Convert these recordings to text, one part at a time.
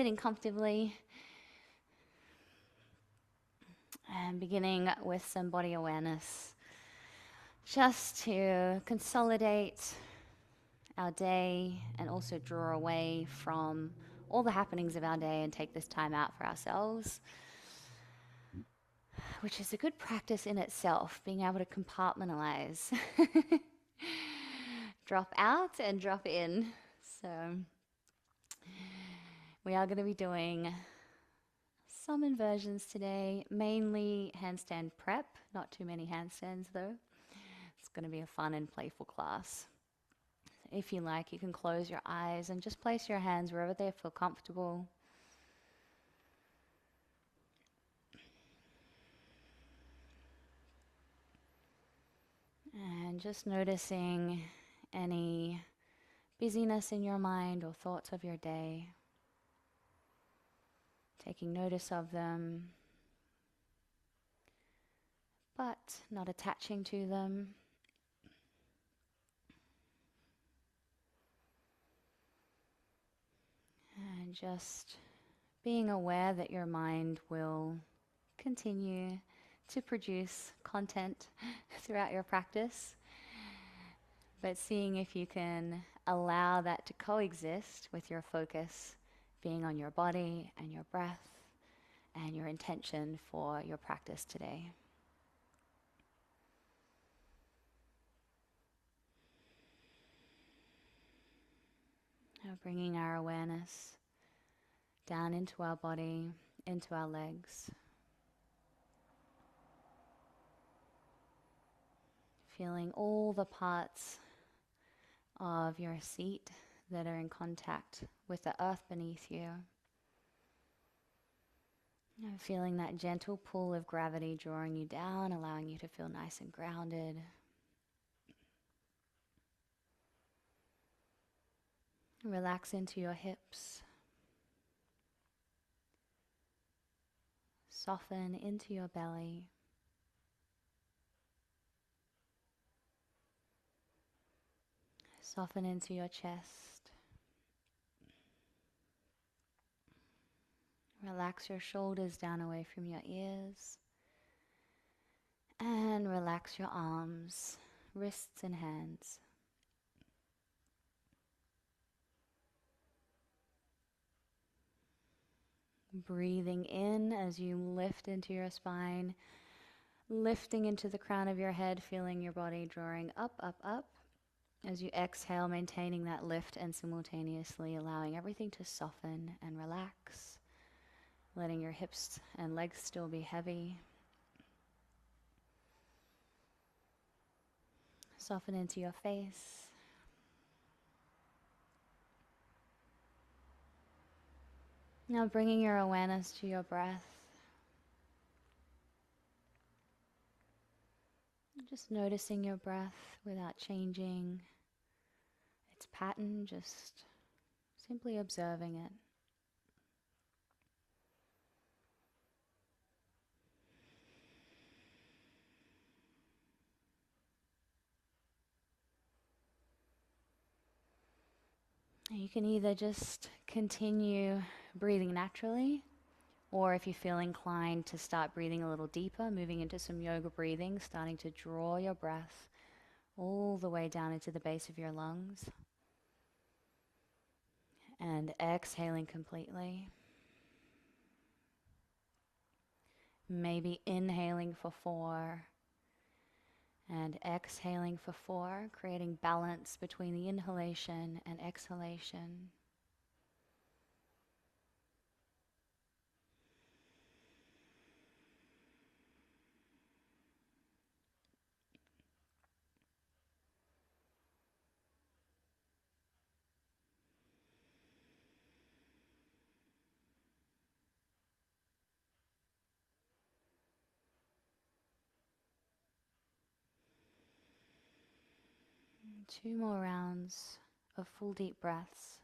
sitting comfortably and beginning with some body awareness, just to consolidate our day and also draw away from all the happenings of our day and take this time out for ourselves, which is a good practice in itself, being able to compartmentalize, drop out and drop in. So we are going to be doing some inversions today, mainly handstand prep, not too many handstands though. It's going to be a fun and playful class. If you like, you can close your eyes and just place your hands wherever they feel comfortable. And just noticing any busyness in your mind or thoughts of your day. Taking notice of them, but not attaching to them. And just being aware that your mind will continue to produce content throughout your practice, but seeing if you can allow that to coexist with your focus being on your body and your breath and your intention for your practice today. Now bringing our awareness down into our body, into our legs. Feeling all the parts of your seat that are in contact with the earth beneath you. And feeling that gentle pull of gravity drawing you down, allowing you to feel nice and grounded. Relax into your hips. Soften into your belly. Soften into your chest. Relax your shoulders down away from your ears. And relax your arms, wrists and hands. Breathing in as you lift into your spine, lifting into the crown of your head, feeling your body drawing up, up, up. As you exhale, maintaining that lift and simultaneously allowing everything to soften and relax, letting your hips and legs still be heavy. Soften into your face. Now bringing your awareness to your breath. Just noticing your breath without changing its pattern, just simply observing it. You can either just continue breathing naturally, or if you feel inclined to start breathing a little deeper, moving into some yoga breathing, starting to draw your breath all the way down into the base of your lungs. And exhaling completely. Maybe inhaling for 4 and exhaling for 4, creating balance between the inhalation and exhalation. Two more rounds of full deep breaths.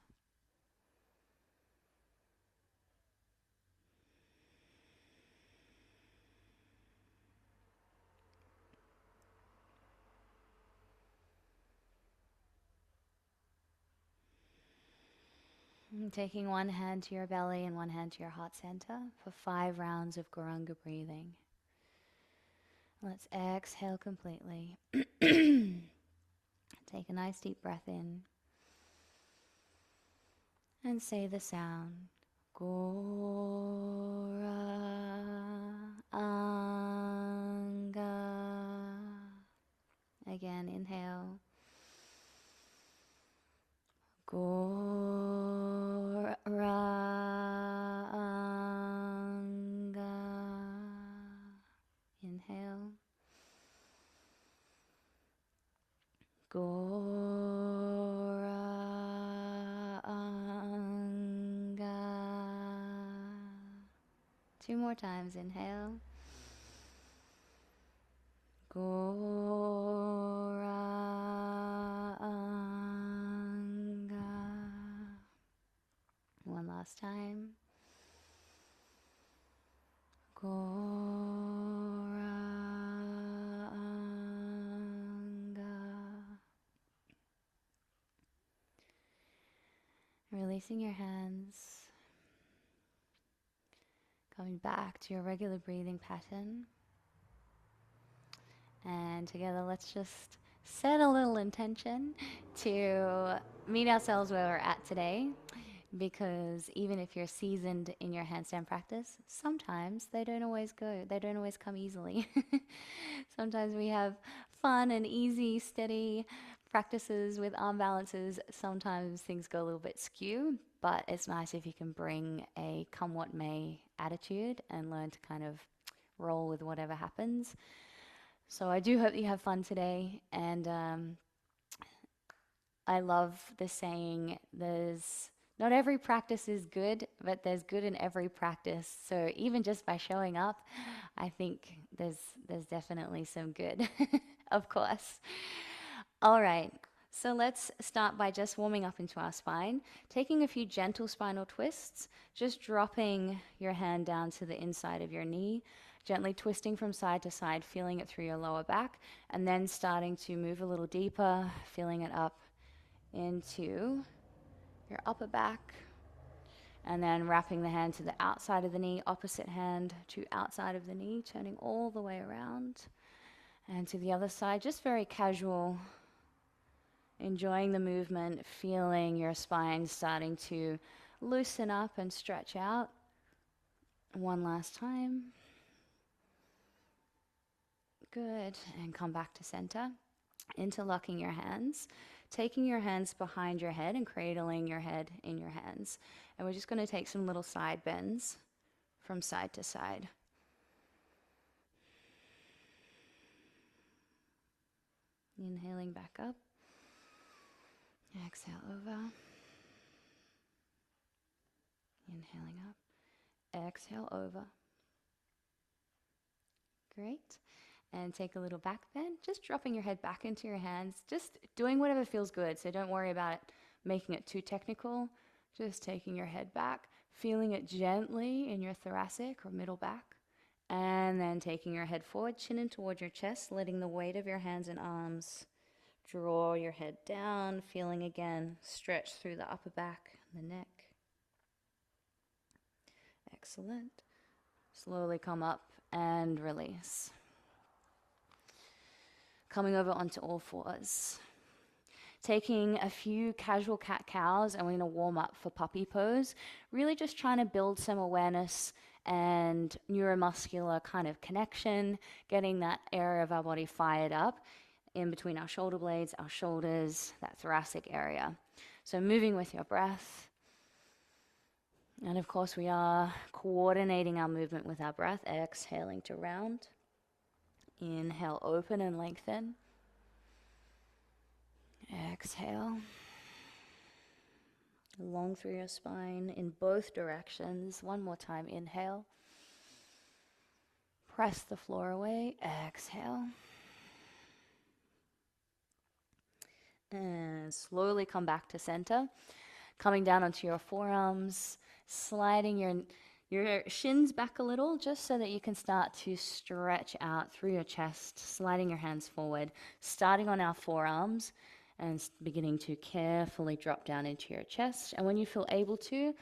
Taking one hand to your belly and one hand to your heart center for 5 rounds of Guranga breathing. Let's exhale completely. Take a nice deep breath in and say the sound. Gora Anga. Again, inhale. Gora Anga. Inhale. Gora Anga. 2 more times. Inhale. Gora Anga. One last time. Gora Anga. Releasing your hands. Coming back to your regular breathing pattern. And together, let's just set a little intention to meet ourselves where we're at today. Because even if you're seasoned in your handstand practice, sometimes they don't always come easily. Sometimes we have fun and easy, steady practices with arm balances. Sometimes things go a little bit skew, but it's nice if you can bring a come what may attitude and learn to kind of roll with whatever happens. So I do hope you have fun today, and I love the saying, not every practice is good, but there's good in every practice. So even just by showing up, I think there's definitely some good, of course. All right, so let's start by just warming up into our spine, taking a few gentle spinal twists, just dropping your hand down to the inside of your knee, gently twisting from side to side, feeling it through your lower back, and then starting to move a little deeper, feeling it up into your upper back, and then wrapping the hand to the outside of the knee, opposite hand to outside of the knee, turning all the way around, and to the other side, just very casual, enjoying the movement, feeling your spine starting to loosen up and stretch out. One last time. Good, and come back to center, interlocking your hands, taking your hands behind your head and cradling your head in your hands. And we're just going to take some little side bends from side to side. Inhaling back up. Exhale over. Inhaling up. Exhale over. Great. And take a little back bend, just dropping your head back into your hands, just doing whatever feels good. So don't worry about it making it too technical. Just taking your head back, feeling it gently in your thoracic or middle back, and then taking your head forward, chin in toward your chest, letting the weight of your hands and arms draw your head down, feeling again stretch through the upper back and the neck. Excellent. Slowly come up and release. Coming over onto all fours. Taking a few casual cat-cows, and we're going to warm up for puppy pose. Really just trying to build some awareness and neuromuscular kind of connection, getting that area of our body fired up in between our shoulder blades, our shoulders, that thoracic area. So moving with your breath. And of course, we are coordinating our movement with our breath, exhaling to round. Inhale, open and lengthen. Exhale. Long through your spine in both directions. One more time, inhale. Press the floor away, exhale. And slowly come back to center. Coming down onto your forearms, sliding your shins back a little, just so that you can start to stretch out through your chest, sliding your hands forward, starting on our forearms, and beginning to carefully drop down into your chest. And when you feel able to,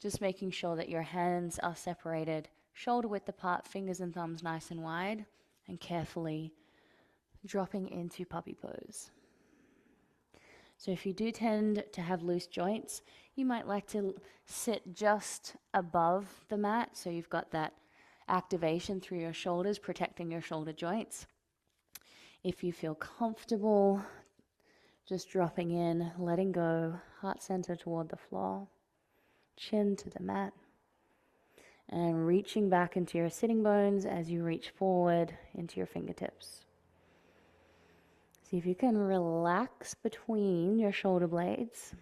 just making sure that your hands are separated, shoulder width apart, fingers and thumbs nice and wide, and carefully dropping into puppy pose. So if you do tend to have loose joints, you might like to sit just above the mat, so you've got that activation through your shoulders, protecting your shoulder joints. If you feel comfortable, just dropping in, letting go, heart center toward the floor, chin to the mat, and reaching back into your sitting bones as you reach forward into your fingertips. See if you can relax between your shoulder blades.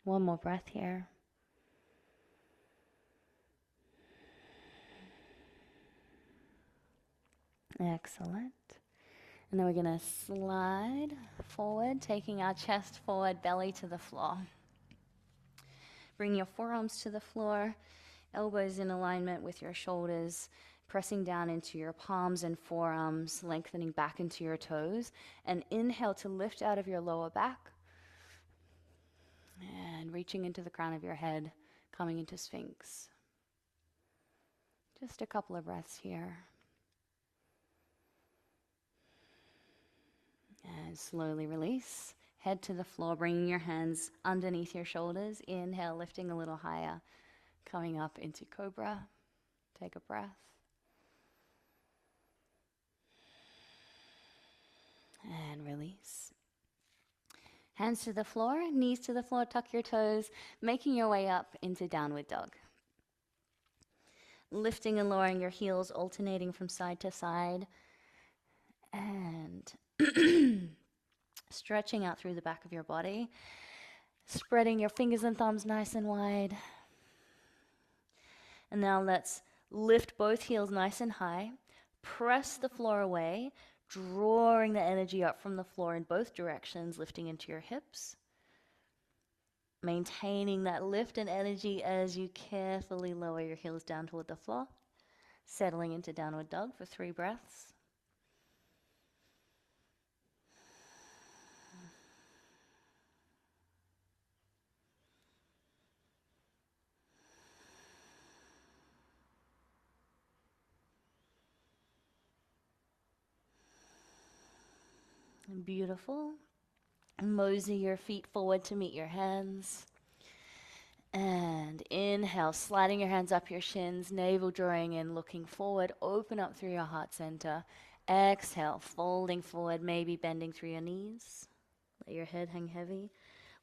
One more breath here. Excellent. And then we're going to slide forward, taking our chest forward, belly to the floor. Bring your forearms to the floor, elbows in alignment with your shoulders, pressing down into your palms and forearms, lengthening back into your toes. And inhale to lift out of your lower back. And reaching into the crown of your head, coming into Sphinx. Just a couple of breaths here. And slowly release. Head to the floor, bringing your hands underneath your shoulders. Inhale, lifting a little higher. Coming up into Cobra. Take a breath. And release. Hands to the floor, knees to the floor, tuck your toes, making your way up into Downward Dog. Lifting and lowering your heels, alternating from side to side. And stretching out through the back of your body. Spreading your fingers and thumbs nice and wide. And now let's lift both heels nice and high. Press the floor away, drawing the energy up from the floor in both directions, lifting into your hips. Maintaining that lift and energy as you carefully lower your heels down toward the floor. Settling into Downward Dog for 3 breaths. Beautiful. Mosey your feet forward to meet your hands. And inhale, sliding your hands up your shins, navel drawing in, looking forward, open up through your heart center. Exhale, folding forward, maybe bending through your knees. Let your head hang heavy.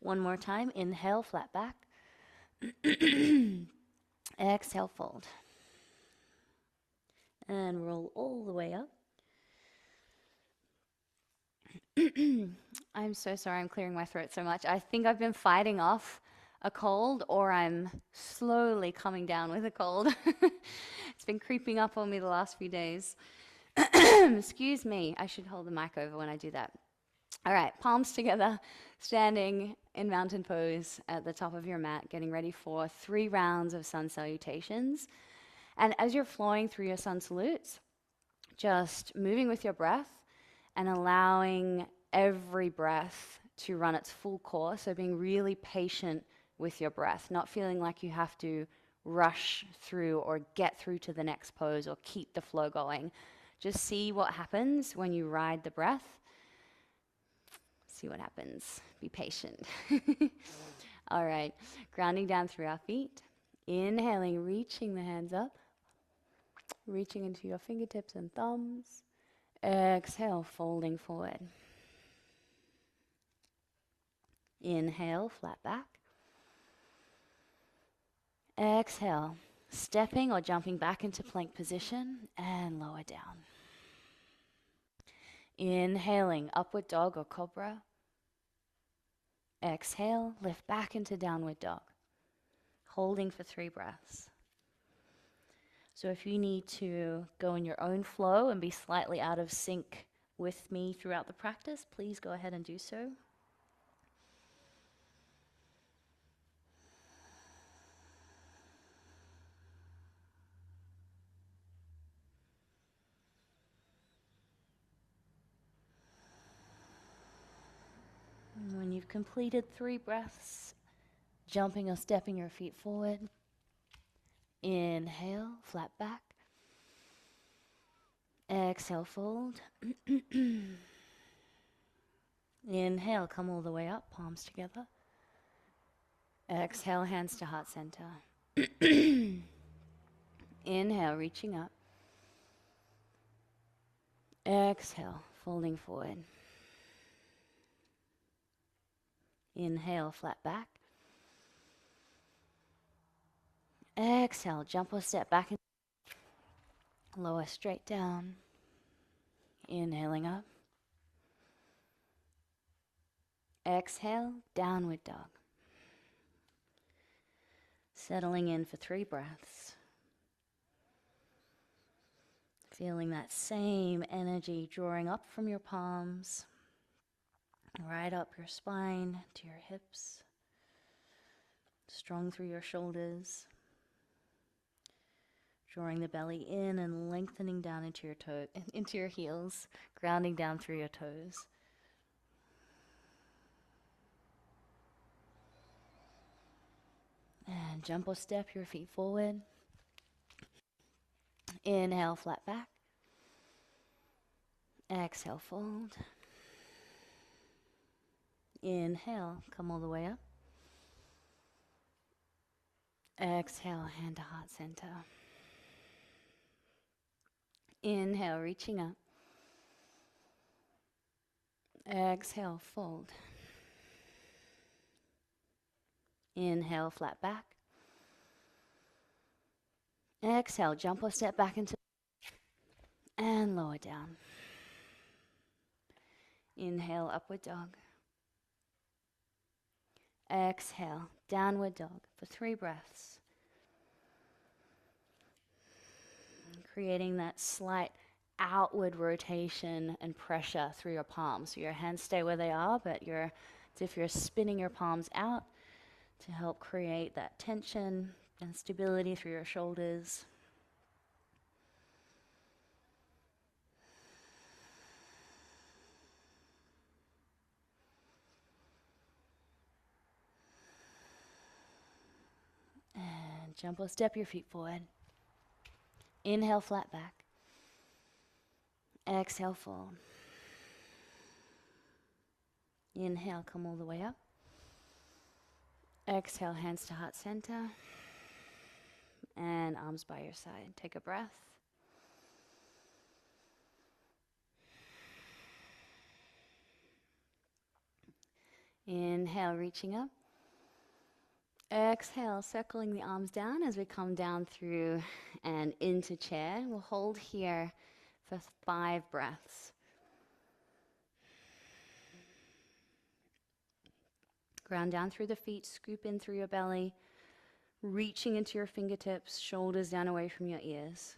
One more time, inhale, flat back. Exhale, fold. And roll all the way up. I'm so sorry I'm clearing my throat so much. I think I've been fighting off a cold, or I'm slowly coming down with a cold. It's been creeping up on me the last few days. Excuse me. I should hold the mic over when I do that. All right, palms together, standing in mountain pose at the top of your mat, getting ready for 3 rounds of sun salutations. And as you're flowing through your sun salutes, just moving with your breath and allowing every breath to run its full course. So being really patient with your breath, not feeling like you have to rush through or get through to the next pose or keep the flow going. Just see what happens when you ride the breath. See what happens. Be patient. All right, grounding down through our feet. Inhaling, reaching the hands up. Reaching into your fingertips and thumbs. Exhale, folding forward. Inhale, flat back. Exhale, stepping or jumping back into plank position and lower down. Inhaling, upward dog or cobra. Exhale, lift back into downward dog. Holding for 3 breaths. So if you need to go in your own flow and be slightly out of sync with me throughout the practice, please go ahead and do so. you've completed 3 breaths, jumping or stepping your feet forward. Inhale, flat back. Exhale, fold. Inhale, come all the way up, palms together. Exhale, hands to heart center. Inhale, reaching up. Exhale, folding forward. Inhale, flat back. Exhale, jump or step back. Lower straight down. Inhaling up. Exhale, downward dog. Settling in for 3 breaths. Feeling that same energy drawing up from your palms, right up your spine to your hips, strong through your shoulders, drawing the belly in and lengthening down into your into your heels, grounding down through your toes. And jump or step your feet forward. Inhale, flat back. Exhale, fold. Inhale, come all the way up. Exhale, hand to heart center. Inhale, reaching up. Exhale, fold. Inhale, flat back. Exhale, jump or step back into and lower down. Inhale, upward dog. Exhale, downward dog for 3 breaths. Creating that slight outward rotation and pressure through your palms. So your hands stay where they are, but it's if you're spinning your palms out to help create that tension and stability through your shoulders. And jump or step your feet forward. Inhale, flat back. Exhale, fold. Inhale, come all the way up. Exhale, hands to heart center. And arms by your side. Take a breath. Inhale, reaching up. Exhale, circling the arms down as we come down through and into chair. We'll hold here for 5 breaths. Ground down through the feet, scoop in through your belly, reaching into your fingertips, shoulders down away from your ears.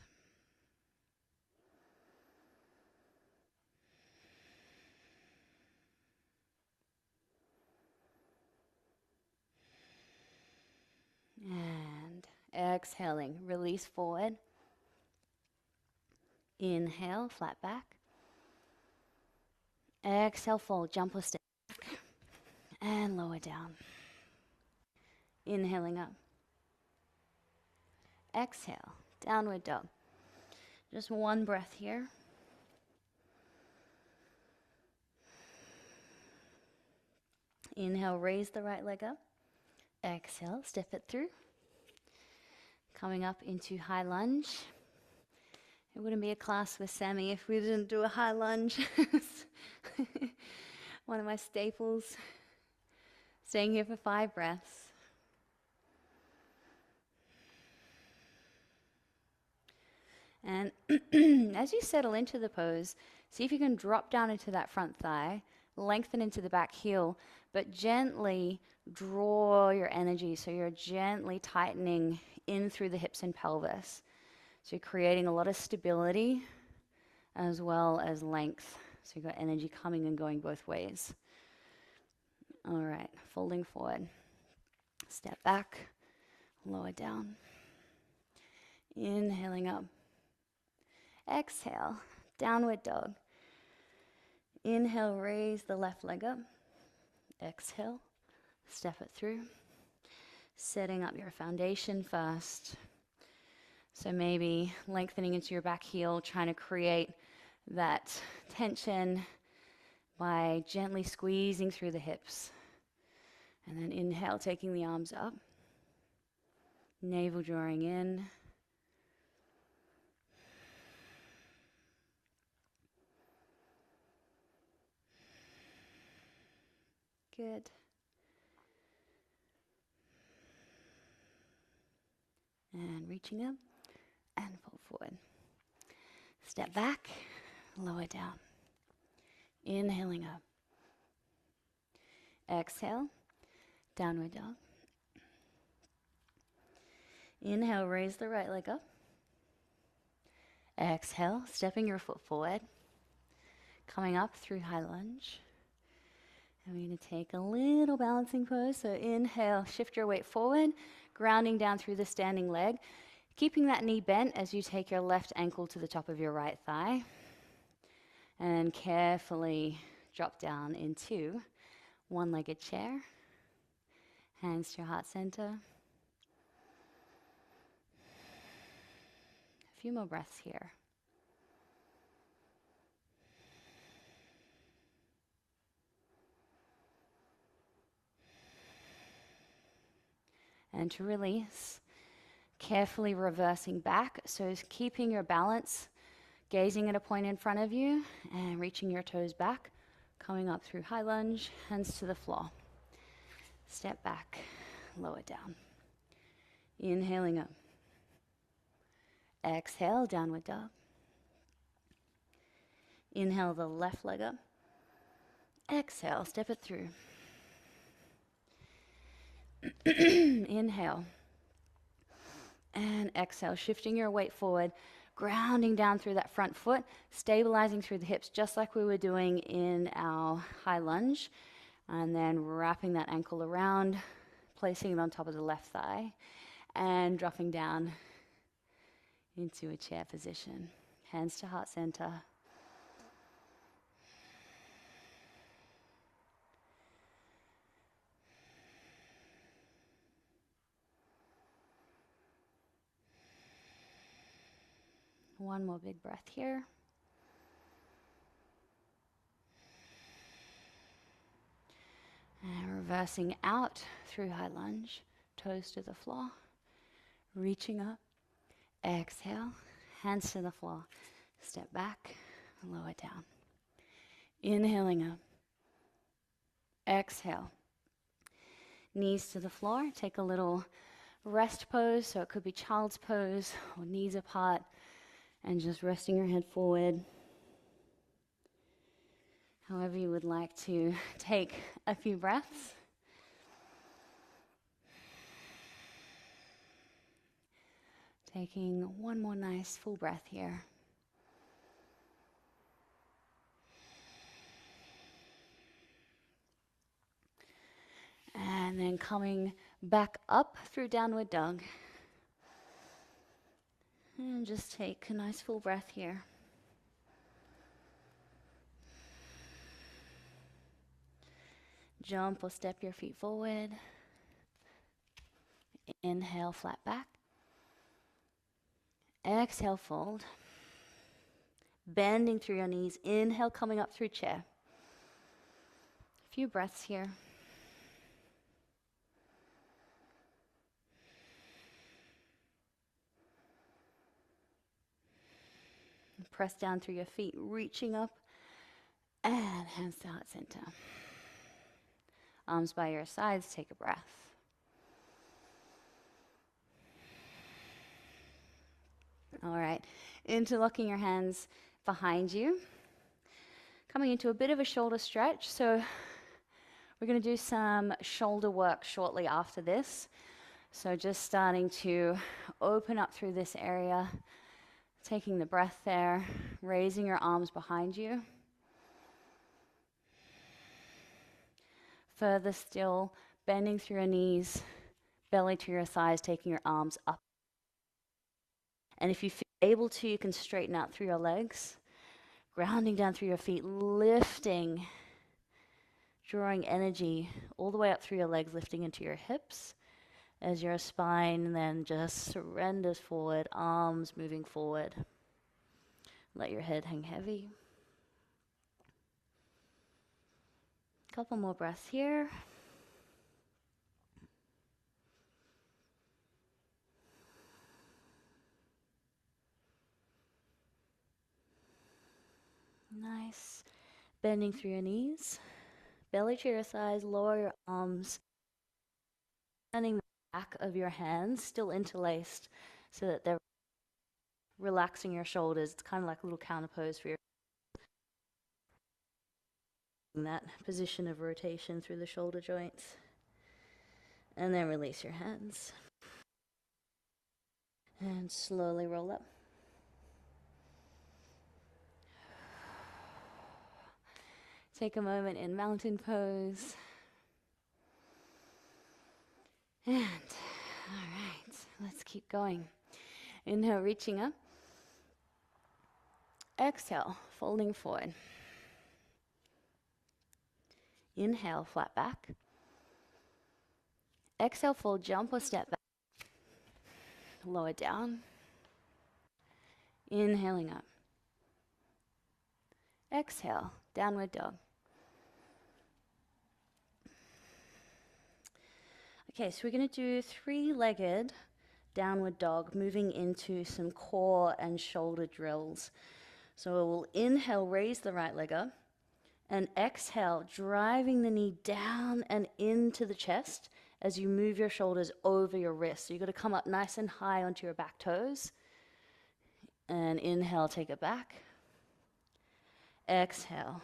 And exhaling, release forward. Inhale, flat back. Exhale, fold, jump or step back. And lower down. Inhaling up. Exhale, downward dog. Just 1 breath here. Inhale, raise the right leg up. Exhale, step it through. Coming up into high lunge. It wouldn't be a class with Sammy if we didn't do a high lunge. One of my staples. Staying here for 5 breaths. And as you settle into the pose, see if you can drop down into that front thigh, lengthen into the back heel, but gently draw your energy. So you're gently tightening in through the hips and pelvis. So you're creating a lot of stability as well as length. So you've got energy coming and going both ways. All right, folding forward. Step back, lower down. Inhaling up. Exhale, downward dog. Inhale, raise the left leg up. Exhale, step it through. Setting up your foundation first. So maybe lengthening into your back heel, trying to create that tension by gently squeezing through the hips. And then inhale, taking the arms up. Navel drawing in. Good. And reaching up and fold forward. Step back, lower down. Inhaling up. Exhale, downward dog. Inhale, raise the right leg up. Exhale, stepping your foot forward. Coming up through high lunge. And we're going to take a little balancing pose. So inhale, shift your weight forward, grounding down through the standing leg. Keeping that knee bent as you take your left ankle to the top of your right thigh. And carefully drop down into one-legged chair. Hands to your heart center. A few more breaths here. And to release, carefully reversing back. So keeping your balance, gazing at a point in front of you and reaching your toes back, coming up through high lunge, hands to the floor. Step back, lower down. Inhaling up. Exhale, downward dog. Inhale the left leg up. Exhale, step it through. Inhale. And exhale, shifting your weight forward, grounding down through that front foot, stabilizing through the hips, just like we were doing in our high lunge. And then wrapping that ankle around, placing it on top of the left thigh, and dropping down into a chair position. Hands to heart center. One more big breath here. And reversing out through high lunge, toes to the floor, reaching up, exhale, hands to the floor, step back, lower down. Inhaling up, exhale, knees to the floor, take a little rest pose, so it could be child's pose or knees apart, and just resting your head forward. However you would like to take a few breaths. Taking one more nice full breath here. And then coming back up through downward dog. And just take a nice full breath here. Jump or step your feet forward. Inhale, flat back. Exhale, fold. Bending through your knees. Inhale, coming up through chair. A few breaths here. Press down through your feet, reaching up, and hands to heart center. Arms by your sides, take a breath. All right, interlocking your hands behind you. Coming into a bit of a shoulder stretch, so we're going to do some shoulder work shortly after this. So just starting to open up through this area, taking the breath there, raising your arms behind you. Further still, bending through your knees, belly to your thighs, taking your arms up. And if you feel able to, you can straighten out through your legs, grounding down through your feet, lifting drawing energy all the way up through your legs, lifting into your hips as your spine then just surrenders forward, arms moving forward. Let your head hang heavy. Couple more breaths here. Nice. Bending through your knees. Belly to your sides, lower your arms. Turning the back of your hands, still interlaced, so that they're relaxing your shoulders. It's kind of like a little counter pose for your that position of rotation through the shoulder joints. And then release your hands. And slowly roll up. Take a moment in mountain pose. And, all right, let's keep going. Inhale, reaching up. Exhale, folding forward. Inhale, flat back. Exhale, fold, jump or step back. Lower down. Inhaling up. Exhale, downward dog. Okay, so we're going to do three-legged downward dog, moving into some core and shoulder drills. So we'll inhale, raise the right leg up, and exhale, driving the knee down and into the chest as you move your shoulders over your wrists. So you've got to come up nice and high onto your back toes. And inhale, take it back. Exhale,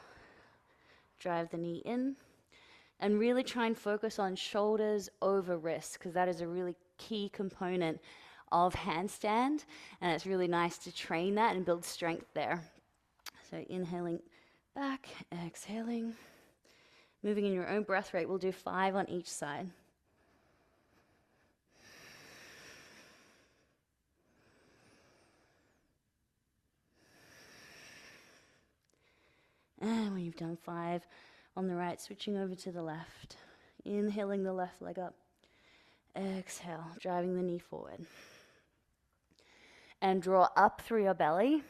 drive the knee in. And really try and focus on shoulders over wrists, because that is a really key component of handstand. And it's really nice to train that and build strength there. So inhaling back, exhaling. Moving in your own breath rate, we'll do 5 on each side. And when you've done 5 on the right, switching over to the left. Inhaling the left leg up. Exhale, driving the knee forward. And draw up through your belly.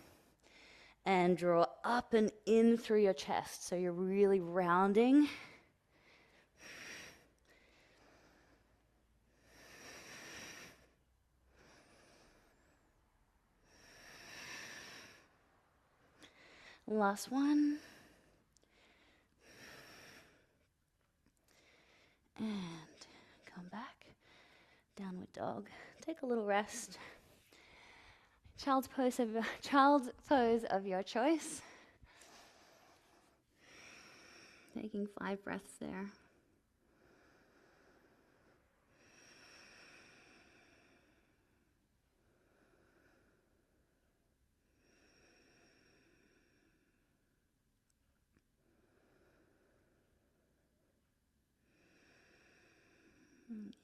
And draw up and in through your chest. So you're really rounding. Last one. And come back. Downward dog. Take a little rest. Child's pose of your choice. Taking 5 breaths there.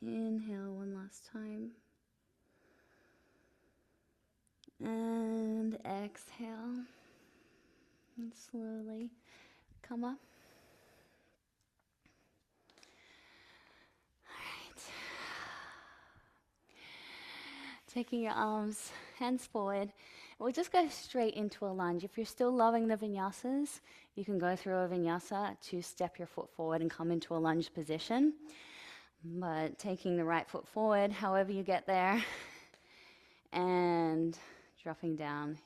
Inhale one last time. And exhale. And slowly come up. All right. Taking your arms, hands forward. We'll just go straight into a lunge. If you're still loving the vinyasas, you can go through a vinyasa to step your foot forward and come into a lunge position. But taking the right foot forward, however you get there, and dropping down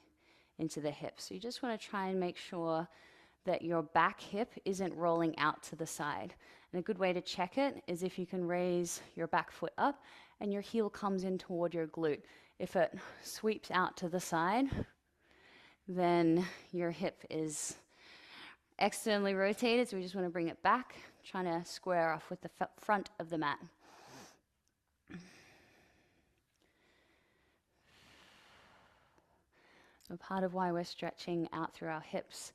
into the hips. So you just want to try and make sure that your back hip isn't rolling out to the side. And a good way to check it is if you can raise your back foot up and your heel comes in toward your glute. If it sweeps out to the side, then your hip is externally rotated, so we just want to bring it back, trying to square off with the front of the mat. So part of why we're stretching out through our hips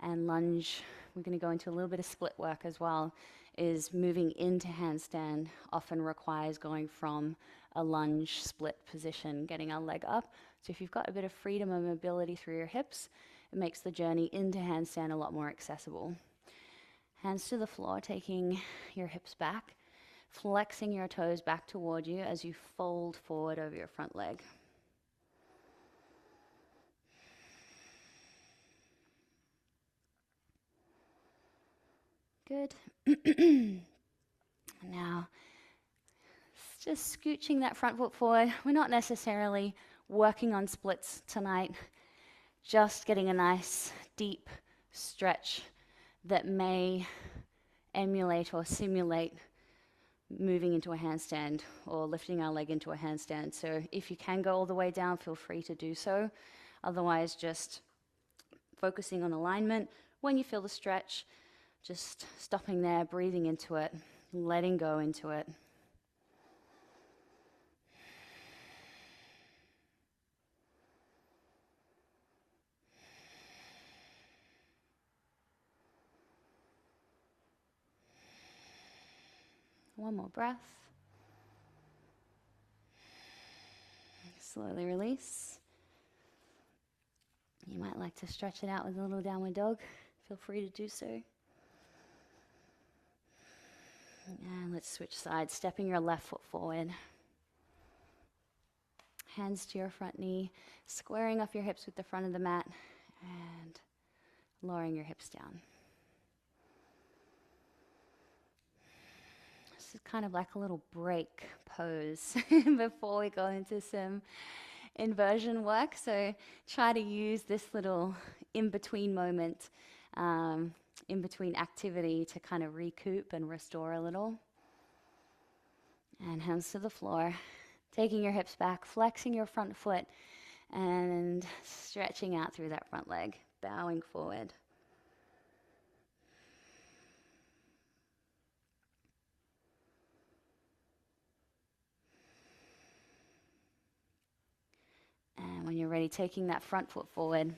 and lunge, we're going to go into a little bit of split work as well, is moving into handstand often requires going from a lunge split position, getting our leg up. So if you've got a bit of freedom and mobility through your hips, it makes the journey into handstand a lot more accessible. Hands to the floor, taking your hips back, flexing your toes back toward you as you fold forward over your front leg. Good. Now, just scooching that front foot forward. We're not necessarily working on splits tonight, just getting a nice deep stretch that may emulate or simulate moving into a handstand or lifting our leg into a handstand. So if you can go all the way down, feel free to do so. Otherwise, just focusing on alignment. When you feel the stretch, just stopping there, breathing into it, letting go into it. One more breath. Slowly release. You might like to stretch it out with a little downward dog. Feel free to do so. And let's switch sides, stepping your left foot forward. Hands to your front knee, squaring off your hips with the front of the mat, and lowering your hips down. This is kind of like a little break pose before we go into some inversion work. So try to use this little in-between moment, in-between activity to kind of recoup and restore a little. And hands to the floor, taking your hips back, flexing your front foot, and stretching out through that front leg, bowing forward. And when you're ready, taking that front foot forward,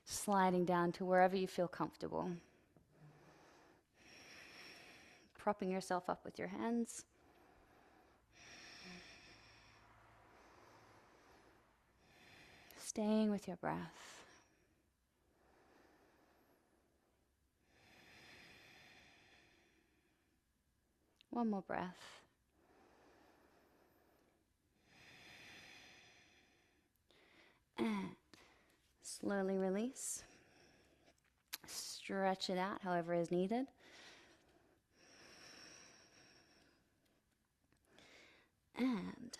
sliding down to wherever you feel comfortable. Propping yourself up with your hands. Staying with your breath. One more breath. And slowly release. Stretch it out however is needed. And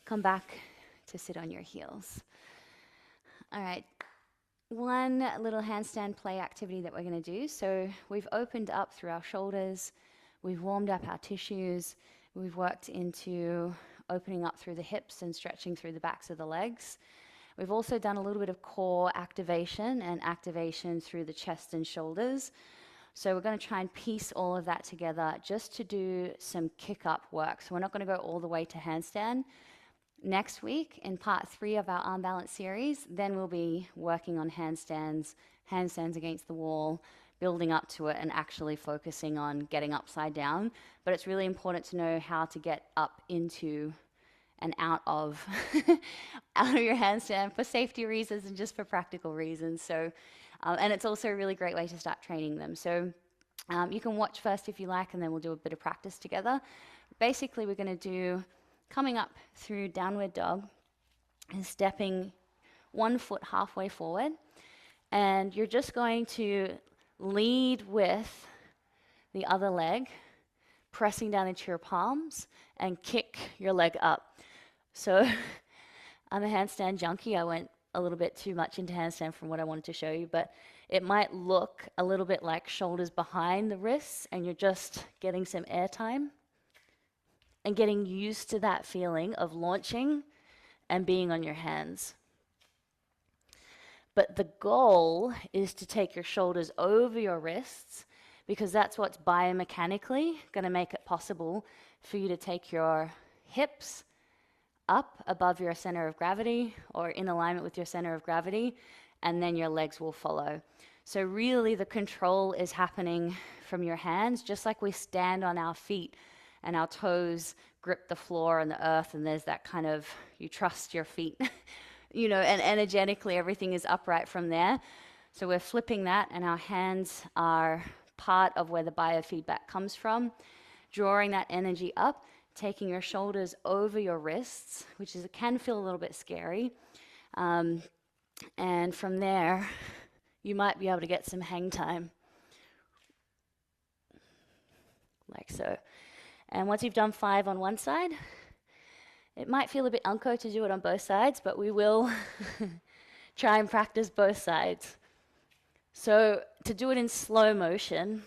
come back to sit on your heels. All right, one little handstand play activity that we're going to do. So we've opened up through our shoulders, we've warmed up our tissues, we've worked into opening up through the hips and stretching through the backs of the legs. We've also done a little bit of core activation and activation through the chest and shoulders. So we're going to try and piece all of that together just to do some kick-up work. So we're not going to go all the way to handstand. Next week, in part 3 of our arm balance series, then we'll be working on handstands against the wall, building up to it and actually focusing on getting upside down. But it's really important to know how to get up into and out of your handstand for safety reasons and just for practical reasons. So, and it's also a really great way to start training them. So you can watch first if you like, and then we'll do a bit of practice together. Basically, we're going to do coming up through downward dog and stepping one foot halfway forward. And you're just going to lead with the other leg, pressing down into your palms, and kick your leg up. So I'm a handstand junkie. I went a little bit too much into handstand from what I wanted to show you, but it might look a little bit like shoulders behind the wrists, and you're just getting some air time and getting used to that feeling of launching and being on your hands. But the goal is to take your shoulders over your wrists, because that's what's biomechanically going to make it possible for you to take your hips up above your center of gravity or in alignment with your center of gravity, and then your legs will follow. So really the control is happening from your hands, just like we stand on our feet and our toes grip the floor and the earth, and there's that kind of, you trust your feet, you know, and energetically everything is upright from there. So we're flipping that, and our hands are part of where the biofeedback comes from, drawing that energy up, taking your shoulders over your wrists, which can feel a little bit scary. And from there, you might be able to get some hang time, like so. And once you've done 5 on one side, it might feel a bit unco to do it on both sides, but we will try and practice both sides. So to do it in slow motion,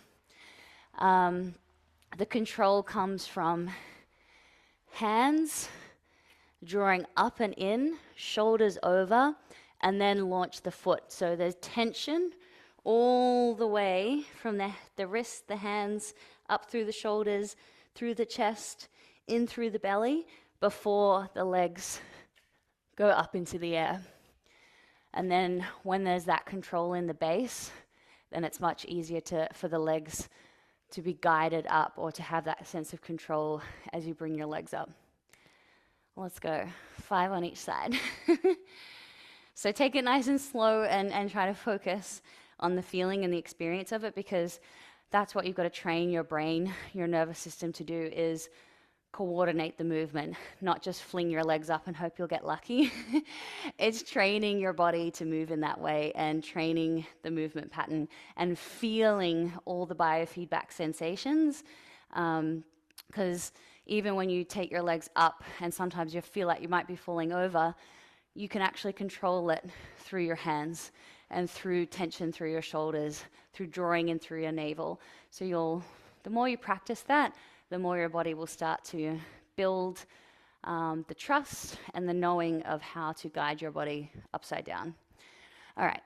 the control comes from hands drawing up and in, shoulders over, and then launch the foot. So there's tension all the way from the wrists, the hands, up through the shoulders, through the chest, in through the belly, before the legs go up into the air. And then when there's that control in the base, then it's much easier for the legs to be guided up, or to have that sense of control as you bring your legs up. Let's go. 5 on each side. So take it nice and slow, and try to focus on the feeling and the experience of it, because that's what you've got to train your brain, your nervous system to do, is coordinate the movement, not just fling your legs up and hope you'll get lucky. It's training your body to move in that way, and training the movement pattern, and feeling all the biofeedback sensations. Because even when you take your legs up and sometimes you feel like you might be falling over, you can actually control it through your hands and through tension through your shoulders, through drawing in through your navel. So the more you practice that, the more your body will start to build the trust and the knowing of how to guide your body upside down. All right,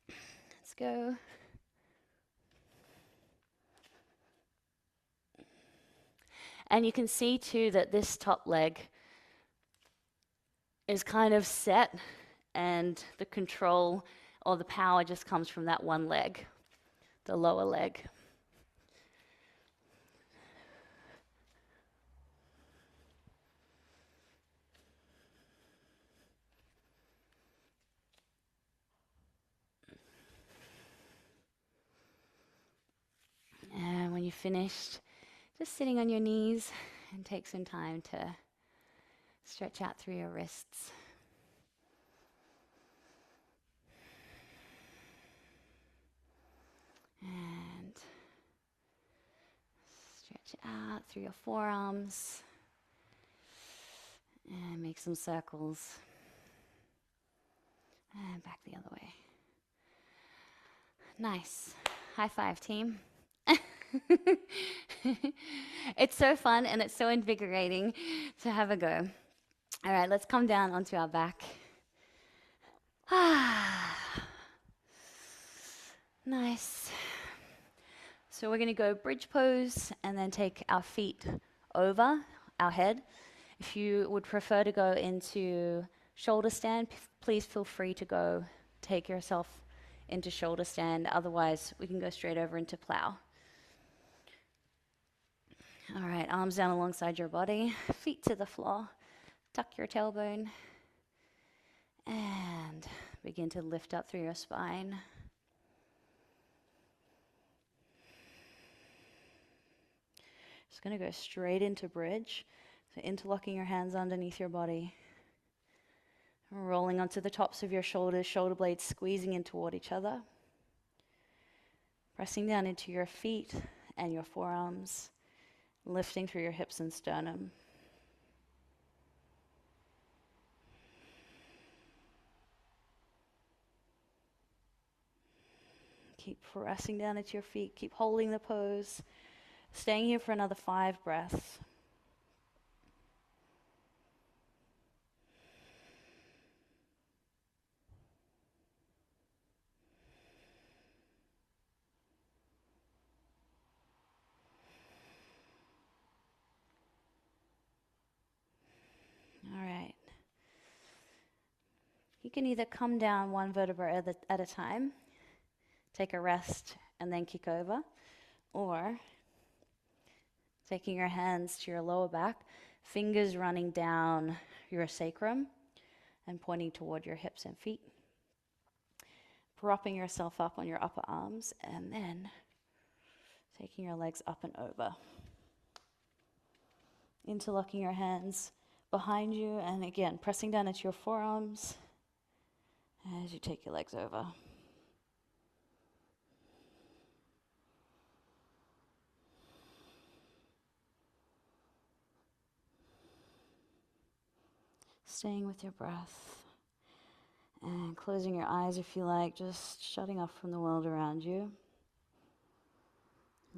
let's go. And you can see too that this top leg is kind of set, and the control or the power just comes from that one leg, the lower leg. And when you're finished, just sitting on your knees, and take some time to stretch out through your wrists. And stretch out through your forearms. And make some circles. And back the other way. Nice. High five, team. It's so fun, and it's so invigorating to have a go. All right, let's come down onto our back. Nice. So we're going to go bridge pose, and then take our feet over our head. If you would prefer to go into shoulder stand, please feel free to take yourself into shoulder stand. Otherwise, we can go straight over into plow. All right, arms down alongside your body, feet to the floor. Tuck your tailbone, and begin to lift up through your spine. Just going to go straight into bridge. So interlocking your hands underneath your body. Rolling onto the tops of your shoulders, shoulder blades squeezing in toward each other. Pressing down into your feet and your forearms. Lifting through your hips and sternum. Keep pressing down into your feet. Keep holding the pose. Staying here for another 5 breaths. All right. You can either come down one vertebra at a time, take a rest, and then kick over, or taking your hands to your lower back, fingers running down your sacrum and pointing toward your hips and feet. Propping yourself up on your upper arms, and then Taking your legs up and over. Interlocking your hands behind you, and again, pressing down into your forearms as you take your legs over. Staying with your breath and closing your eyes if you like, just shutting off from the world around you.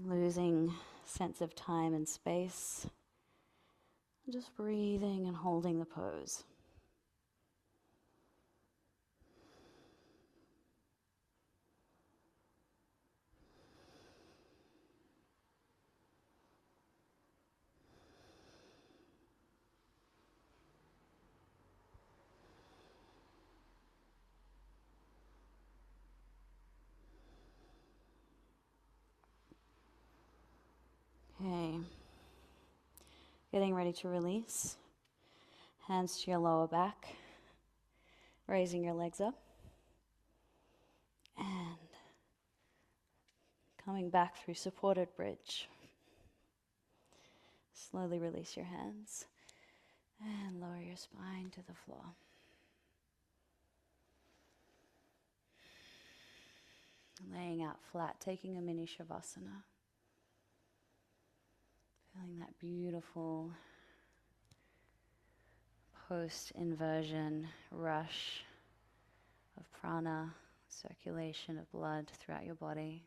Losing sense of time and space. Just breathing and holding the pose. Okay. Getting ready to release. Hands to your lower back. Raising your legs up. And coming back through supported bridge. Slowly release your hands. And lower your spine to the floor. Laying out flat, taking a mini Shavasana. Feeling that beautiful post-inversion rush of prana, circulation of blood throughout your body.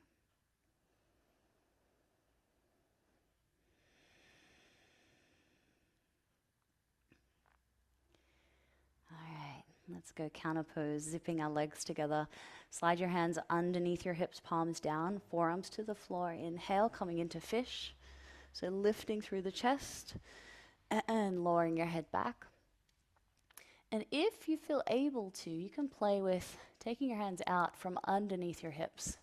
All right, let's go counter pose, zipping our legs together. Slide your hands underneath your hips, palms down, forearms to the floor. Inhale, coming into fish. So lifting through the chest and lowering your head back. And if you feel able to, you can play with taking your hands out from underneath your hips.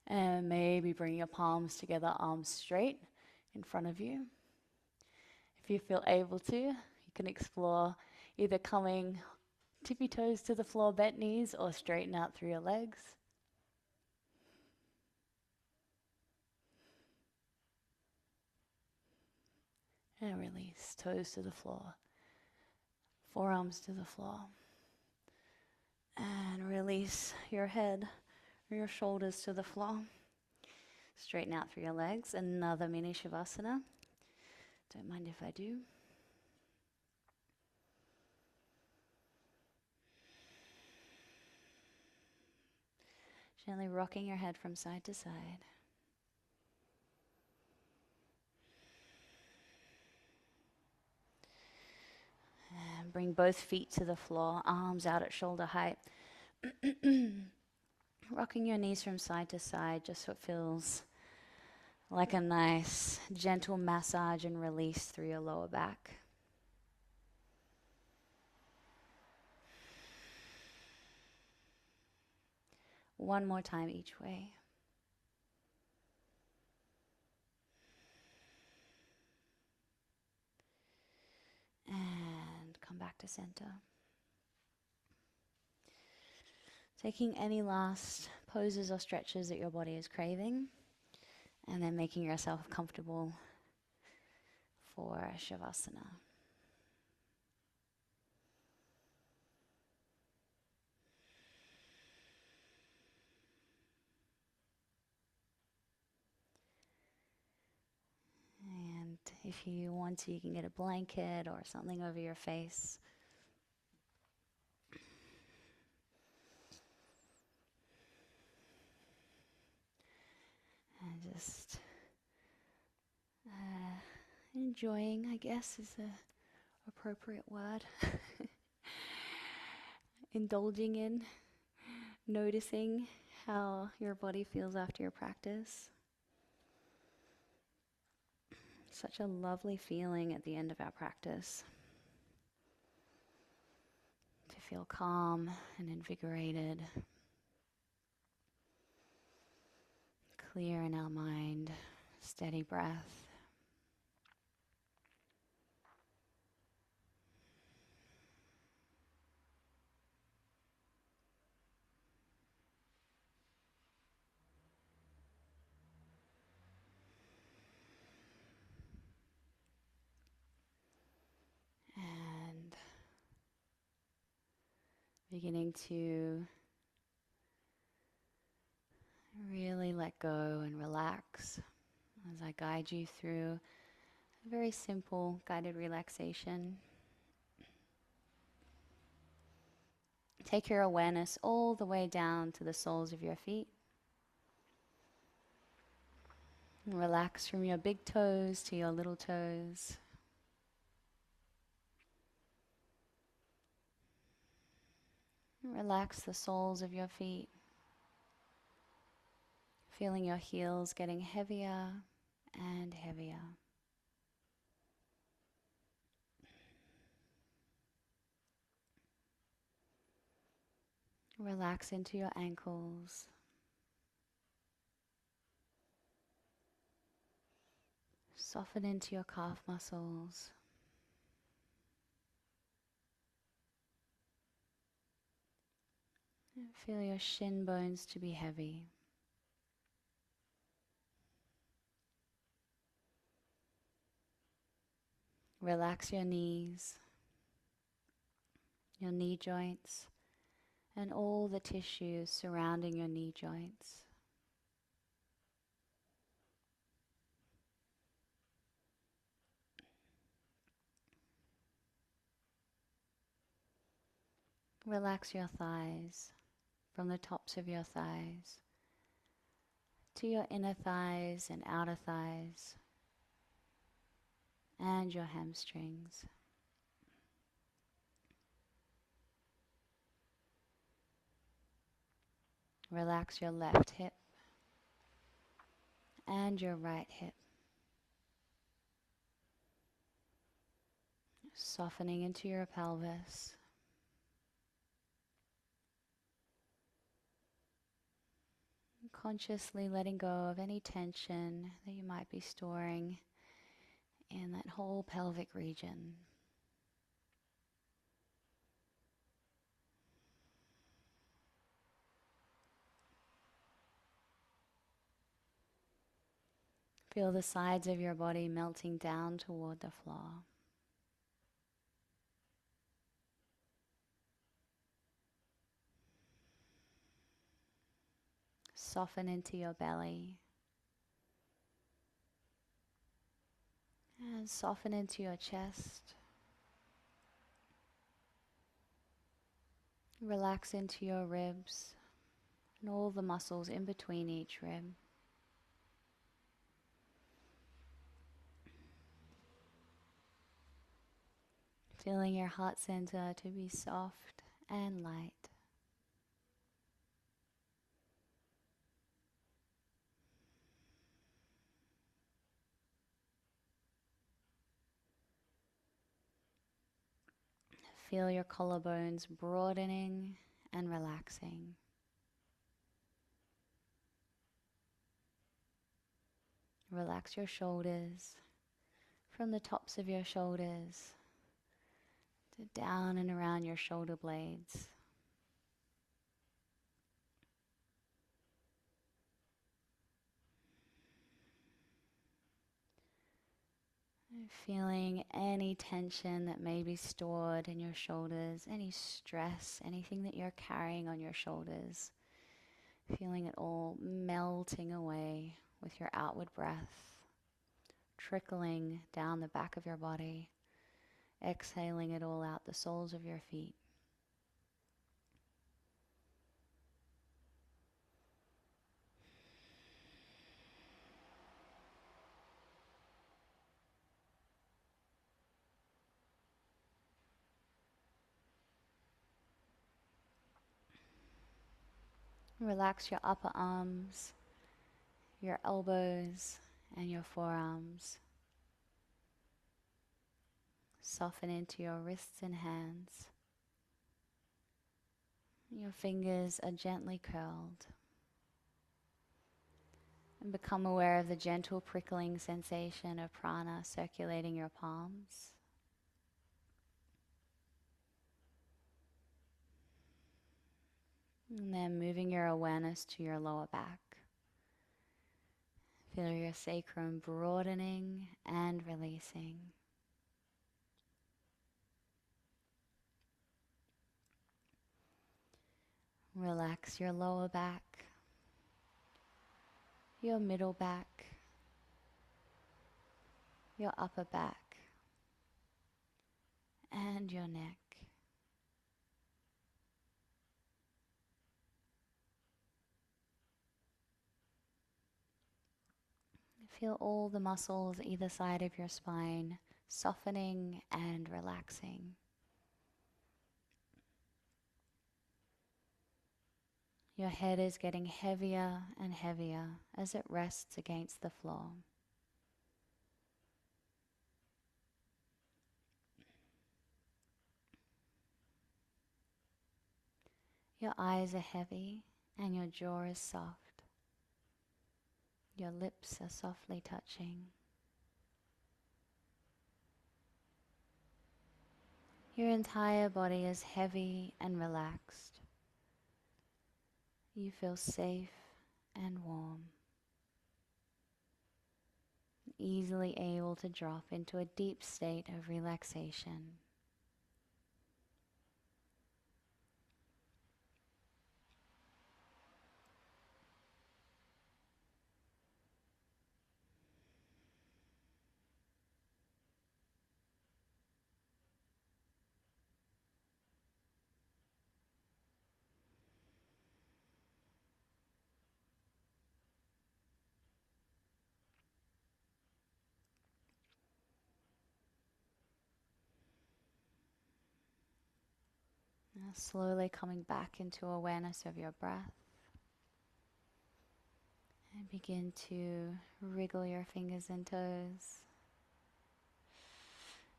And maybe bring your palms together, arms straight in front of you. If you feel able to, you can explore either coming tippy toes to the floor, bent knees, or straighten out through your legs. And release, toes to the floor, forearms to the floor. And release your head or your shoulders to the floor. Straighten out through your legs. Another mini Shavasana. Don't mind if I do. Gently rocking your head from side to side. And bring both feet to the floor, arms out at shoulder height. Rocking your knees from side to side, just so it feels like a nice, gentle massage and release through your lower back. One more time each way. And come back to center. Taking any last poses or stretches that your body is craving, and then making yourself comfortable for Shavasana. And if you want to, you can get a blanket or something over your face. And just enjoying, I guess, is the appropriate word. Indulging in, noticing how your body feels after your practice. Such a lovely feeling at the end of our practice. To feel calm and invigorated. Clear in our mind, steady breath. beginning to really let go and relax as I guide you through a very simple guided relaxation. Take your awareness all the way down to the soles of your feet. And relax from your big toes to your little toes. And relax the soles of your feet. Feeling your heels getting heavier and heavier. Relax into your ankles. Soften into your calf muscles. And feel your shin bones to be heavy. Relax your knees, your knee joints, and all the tissues surrounding your knee joints. Relax your thighs, from the tops of your thighs to your inner thighs and outer thighs, and your hamstrings. Relax your left hip and your right hip, softening into your pelvis. Consciously letting go of any tension that you might be storing in that whole pelvic region. Feel the sides of your body melting down toward the floor. Soften into your belly. And soften into your chest. Relax into your ribs and all the muscles in between each rib. Feeling your heart center to be soft and light. Feel your collarbones broadening and relaxing. Relax your shoulders, from the tops of your shoulders to down and around your shoulder blades. And feeling any tension that may be stored in your shoulders, any stress, anything that you're carrying on your shoulders. Feeling it all melting away with your outward breath, trickling down the back of your body, exhaling it all out the soles of your feet. Relax your upper arms, your elbows, and your forearms. Soften into your wrists and hands. Your fingers are gently curled. And become aware of the gentle prickling sensation of prana circulating your palms. And then moving your awareness to your lower back. Feel your sacrum broadening and releasing. Relax your lower back, your middle back, your upper back, and your neck. Feel all the muscles either side of your spine softening and relaxing. Your head is getting heavier and heavier as it rests against the floor. Your eyes are heavy and your jaw is soft. Your lips are softly touching. Your entire body is heavy and relaxed. You feel safe and warm, easily able to drop into a deep state of relaxation. Now slowly coming back into awareness of your breath. And begin to wriggle your fingers and toes,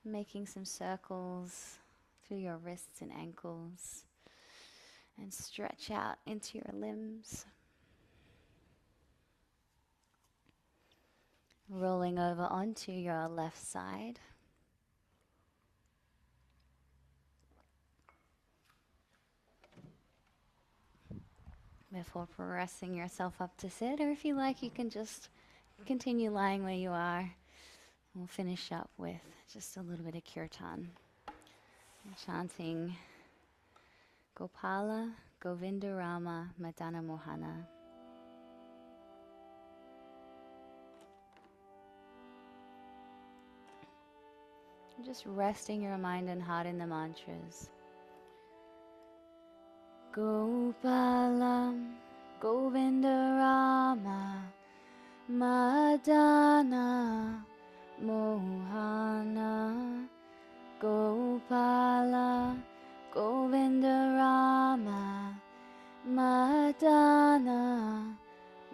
making some circles through your wrists and ankles, and stretch out into your limbs. Rolling over onto your left side. Before pressing yourself up to sit, or if you like, you can just continue lying where you are. We'll finish up with just a little bit of kirtan. Chanting Gopala, Govinda Rama, Madana Mohana. Just resting your mind and heart in the mantras. Gopala, Govinda Rama, Madana Mohana. Gopala, Govinda Rama, Madana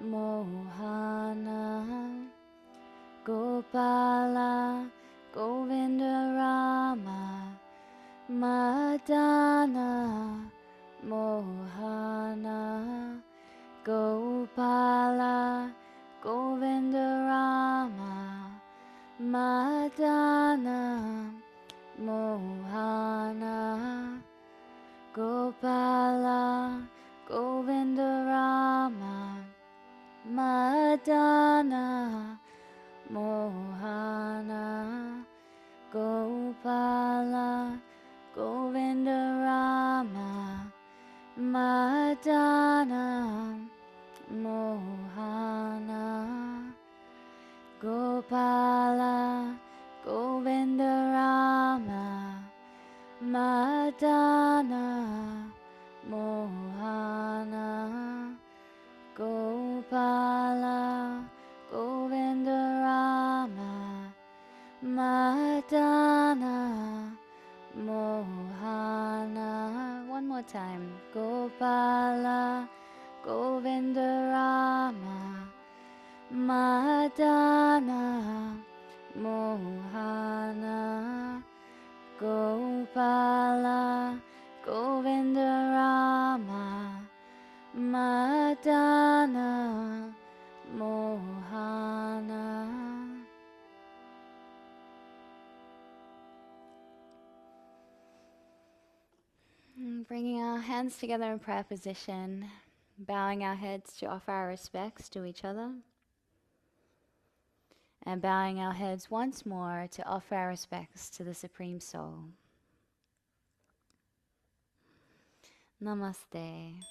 Mohana. Gopala, Govinda Rama, Madana Mohana. Gopala, Govinda Rama, Madana Mohana. Gopala, Govinda Rama, Madana Mohana. Gopala, Govinda Rama, Madana Mohana. Gopala, Govinda Rama, Madana Mohana. Gopala, Govinda Rama, Madana Mohana. One more time. Gopala, Govinda Rama, Madana Mohana. Gopala, Govinda Rama, Madana Mohana. Bringing our hands together in prayer position, bowing our heads to offer our respects to each other, and bowing our heads once more to offer our respects to the Supreme Soul. Namaste.